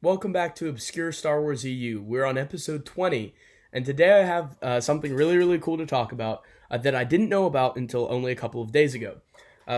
Welcome back to Obscure Star Wars EU. We're on episode 20, and today I have something really cool to talk about that I didn't know about until only a couple of days ago.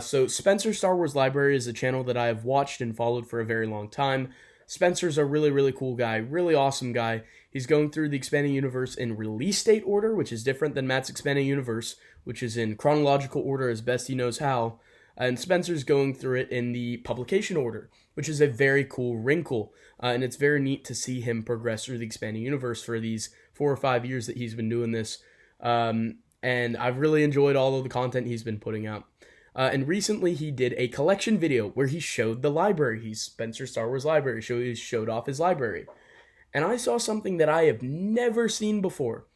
So Spencer's Star Wars Library is a channel that I have watched and followed for a very long time. Spencer's a really cool guy, really awesome guy. He's going through the Expanding Universe in release date order, which is different than Matt's Expanding Universe, which is in chronological order as best he knows how. And Spencer's going through it in the publication order, which is a very cool wrinkle. And it's very neat to see him progress through the Expanding Universe for these 4 or 5 years that he's been doing this. And I've really enjoyed all of the content he's been putting out. And recently he did a collection video where he showed the library. He's Spencer's Star Wars Library. He showed off his library. And I saw something that I have never seen before.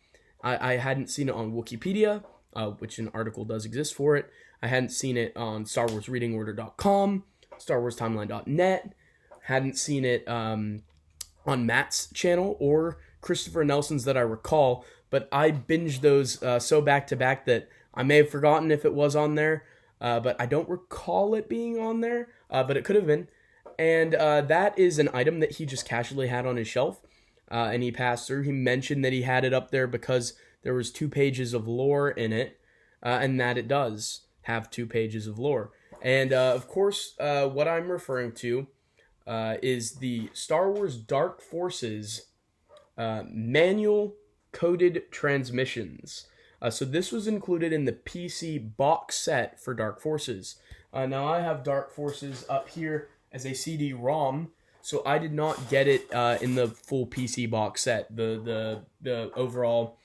I hadn't seen it on Wikipedia, which an article does exist for it. I hadn't seen it on StarWarsReadingOrder.com, StarWarsTimeline.net. Hadn't seen it on Matt's channel or Christopher Nelson's that I recall. But I binged those so back to back that I may have forgotten if it was on there. But I don't recall it being on there, but it could have been. And that is an item that he just casually had on his shelf, and he passed through. He mentioned that he had it up there because there was 2 pages of lore in it, and that it does have 2 pages of lore. And, of course, what I'm referring to is the Star Wars Dark Forces manual coded transmissions. So this was included in the PC box set for Dark Forces. Now I have Dark Forces up here as a CD-ROM, so I did not get it in the full PC box set. The overall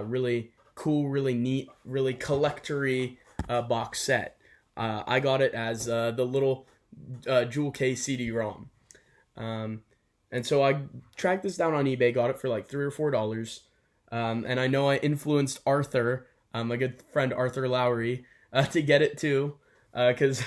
really cool, really neat, really collector-y box set. I got it as the little jewel case CD-ROM. And so I tracked this down on eBay, got it for like $3 or $4. And I know I influenced Arthur, my good friend Arthur Lowry, to get it too, because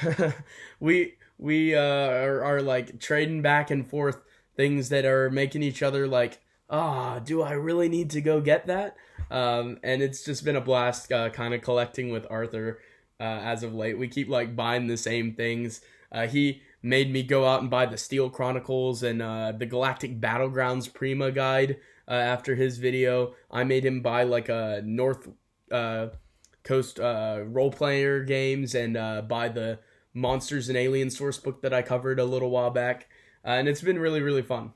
we are like trading back and forth things that are making each other like, do I really need to go get that? And it's just been a blast kind of collecting with Arthur as of late. We keep like buying the same things. He made me go out and buy the Steel Chronicles and the Galactic Battlegrounds Prima guide. After his video, I made him buy like a North Coast role-player games and buy the Monsters and Aliens source book that I covered a little while back. And it's been really fun.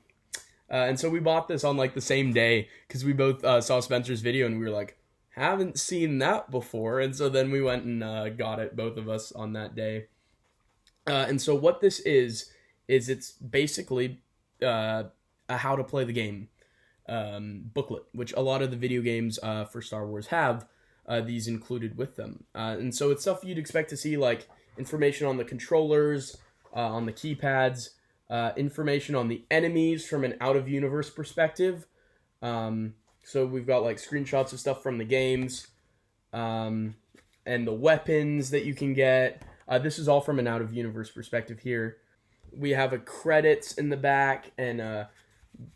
And so we bought this on like the same day because we both saw Spencer's video and we were like, haven't seen that before. And so then we went and got it, both of us, on that day. And so what this is it's basically a how to play the game booklet, which a lot of the video games for Star Wars have these included with them. And so it's stuff you'd expect to see, like information on the controllers, on the keypads, information on the enemies from an out-of-universe perspective. So we've got like screenshots of stuff from the games, and the weapons that you can get. This is all from an out-of-universe perspective here. We have a credits in the back and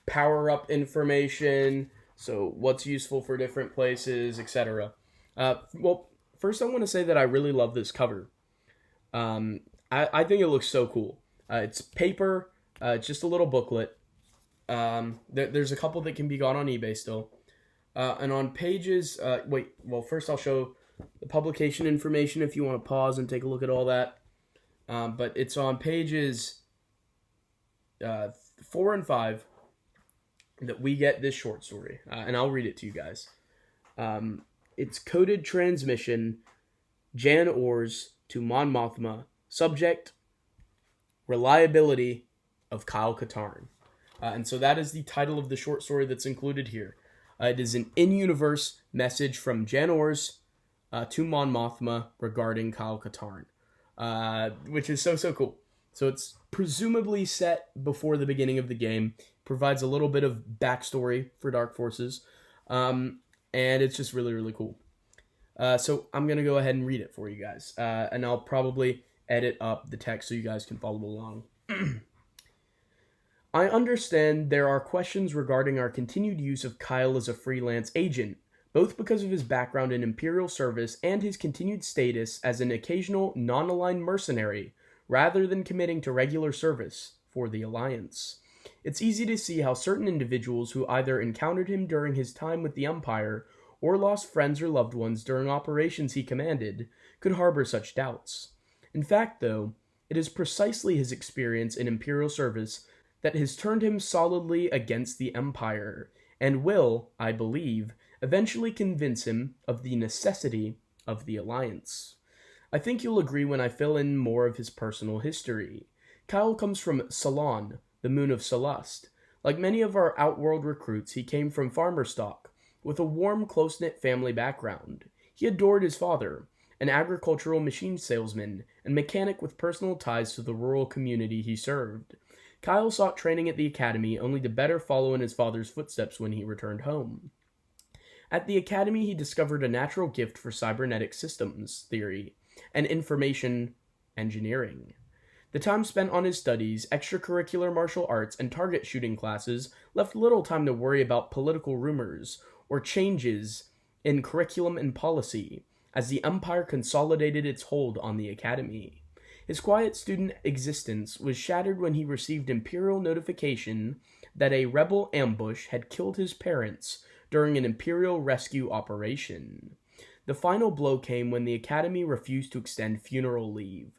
power-up information, so what's useful for different places, etc. Well, first I want to say that I really love this cover. I think it looks so cool. It's paper, it's just a little booklet. There's a couple that can be got on eBay still. And on pages, first I'll show the publication information if you want to pause and take a look at all that. But it's on pages 4 and 5 that we get this short story, and I'll read it to you guys. It's Coded Transmission, Jan Ors to Mon Mothma, subject, Reliability of Kyle Katarn. And so that is the title of the short story that's included here. It is an in-universe message from Jan Ors to Mon Mothma regarding Kyle Katarn, which is so cool. So it's presumably set before the beginning of the game, provides a little bit of backstory for Dark Forces, and it's just really cool. So I'm going to go ahead and read it for you guys, and I'll probably edit up the text so you guys can follow along. I understand there are questions regarding our continued use of Kyle as a freelance agent, both because of his background in Imperial service and his continued status as an occasional non-aligned mercenary, rather than committing to regular service for the Alliance. It's easy to see how certain individuals who either encountered him during his time with the Empire or lost friends or loved ones during operations he commanded could harbor such doubts. In fact, though, it is precisely his experience in Imperial service that has turned him solidly against the Empire, and will, I believe, eventually convince him of the necessity of the Alliance. I think you'll agree when I fill in more of his personal history. Kyle comes from Salon, the moon of Celeste. Like many of our Outworld recruits, he came from farmer stock, with a warm, close-knit family background. He adored his father, an agricultural machine salesman and mechanic with personal ties to the rural community he served. Kyle sought training at the academy only to better follow in his father's footsteps when he returned home. At the academy, he discovered a natural gift for cybernetic systems theory and information engineering. The time spent on his studies, extracurricular martial arts, and target shooting classes left little time to worry about political rumors or changes in curriculum and policy, as the Empire consolidated its hold on the academy. His quiet student existence was shattered when he received Imperial notification that a rebel ambush had killed his parents during an Imperial rescue operation. The final blow came when the academy refused to extend funeral leave.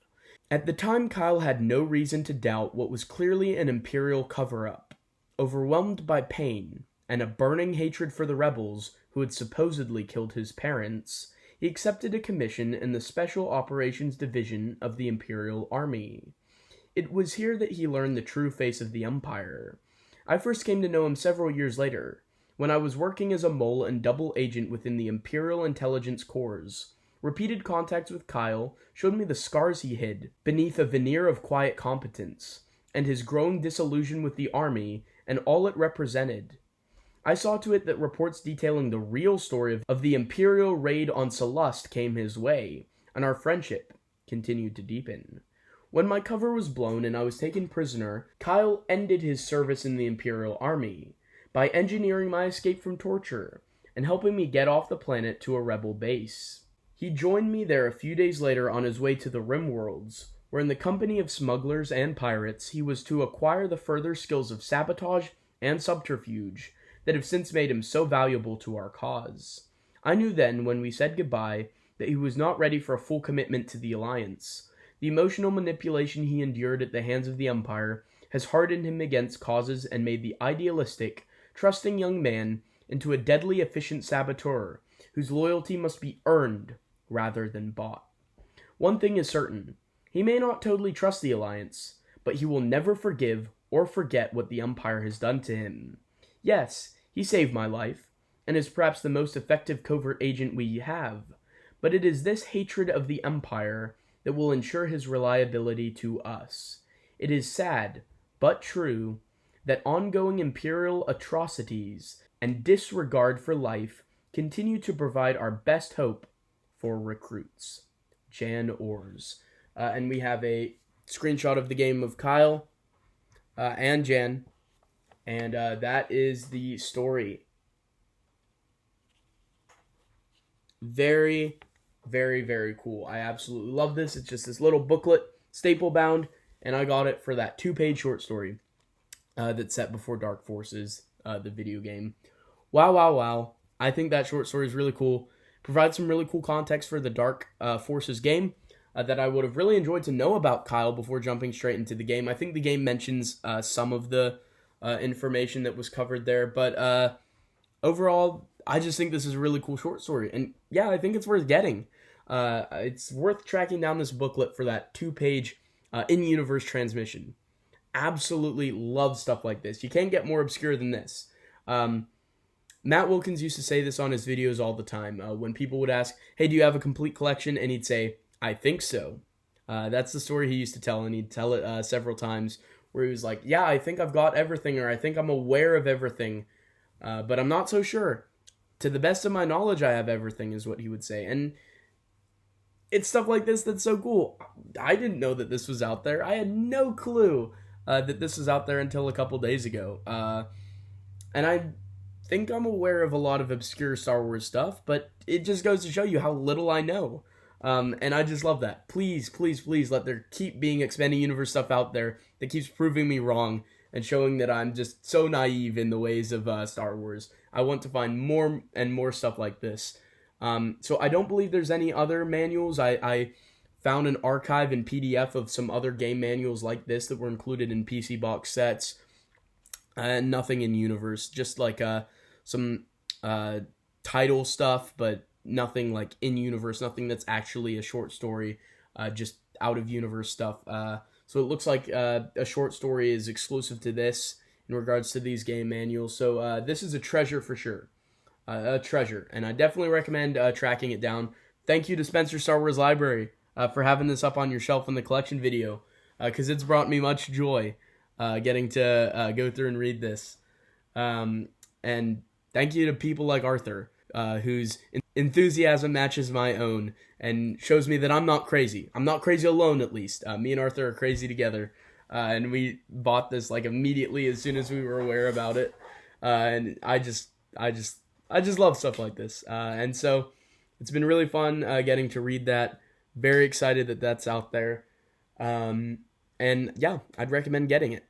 At the time, Kyle had no reason to doubt what was clearly an Imperial cover-up. Overwhelmed by pain and a burning hatred for the rebels who had supposedly killed his parents, he accepted a commission in the Special Operations Division of the Imperial Army. It was here that he learned the true face of the Empire. I first came to know him several years later, when I was working as a mole and double agent within the Imperial Intelligence Corps. Repeated contacts with Kyle showed me the scars he hid beneath a veneer of quiet competence, and his growing disillusion with the Army and all it represented. I saw to it that reports detailing the real story of the Imperial raid on Celeste came his way, and our friendship continued to deepen. When my cover was blown and I was taken prisoner, Kyle ended his service in the Imperial Army by engineering my escape from torture and helping me get off the planet to a rebel base. He joined me there a few days later on his way to the Rim Worlds, where in the company of smugglers and pirates he was to acquire the further skills of sabotage and subterfuge that have since made him so valuable to our cause. I knew then, when we said goodbye, that he was not ready for a full commitment to the Alliance. The emotional manipulation he endured at the hands of the Empire has hardened him against causes and made the idealistic, trusting young man into a deadly efficient saboteur whose loyalty must be earned rather than bought. One thing is certain, he may not totally trust the Alliance, but he will never forgive or forget what the Empire has done to him. Yes, he saved my life, and is perhaps the most effective covert agent we have, but it is this hatred of the Empire that will ensure his reliability to us. It is sad, but true, that ongoing Imperial atrocities and disregard for life continue to provide our best hope for recruits. Jan Ors. And we have a screenshot of the game of Kyle and Jan, and that is the story. Very, very, very cool. I absolutely love this. It's just this little booklet, staple bound, and I got it for that 2-page short story that's set before Dark Forces, the video game. Wow, wow, wow. I think that short story is really cool. Provides some really cool context for the Dark Forces game that I would have really enjoyed to know about Kyle before jumping straight into the game. I think the game mentions some of the information that was covered there, but overall, I just think this is a really cool short story. And yeah, I think it's worth getting. It's worth tracking down this booklet for that 2-page in-universe transmission. Absolutely love stuff like this. You can't get more obscure than this. Matt Wilkins used to say this on his videos all the time. When people would ask, hey, do you have a complete collection? And he'd say, I think so. That's the story he used to tell, and he'd tell it several times, where he was like, yeah, I think I've got everything, or I think I'm aware of everything, but I'm not so sure. To the best of my knowledge, I have everything, is what he would say. And it's stuff like this that's so cool. I didn't know that this was out there. I had no clue that this was out there until a couple days ago. And I think I'm aware of a lot of obscure Star Wars stuff, but it just goes to show you how little I know. And I just love that. Please, please, please let there keep being expanding universe stuff out there that keeps proving me wrong and showing that I'm just so naive in the ways of Star Wars. I want to find more and more stuff like this. So I don't believe there's any other manuals. I found an archive in PDF of some other game manuals like this that were included in PC box sets. And nothing in universe, just like some title stuff, but nothing like in universe, nothing that's actually a short story, just out of universe stuff. So it looks like a short story is exclusive to this in regards to these game manuals. So this is a treasure for sure, a treasure, and I definitely recommend tracking it down. Thank you to Spencer Star Wars Library for having this up on your shelf in the collection video, because it's brought me much joy getting to go through and read this. And thank you to people like Arthur, whose enthusiasm matches my own and shows me that I'm not crazy. I'm not crazy alone, at least. Me and Arthur are crazy together. And we bought this like immediately as soon as we were aware about it. And I just love stuff like this. And so it's been really fun getting to read that. Very excited that that's out there. And yeah, I'd recommend getting it.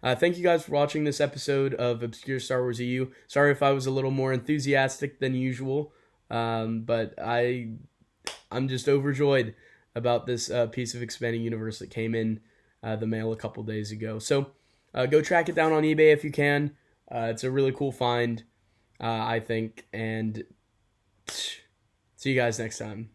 Thank you guys for watching this episode of Obscure Star Wars EU. Sorry if I was a little more enthusiastic than usual, but I'm just overjoyed about this piece of expanding universe that came in the mail a couple days ago. So go track it down on eBay if you can. It's a really cool find, I think, and see you guys next time.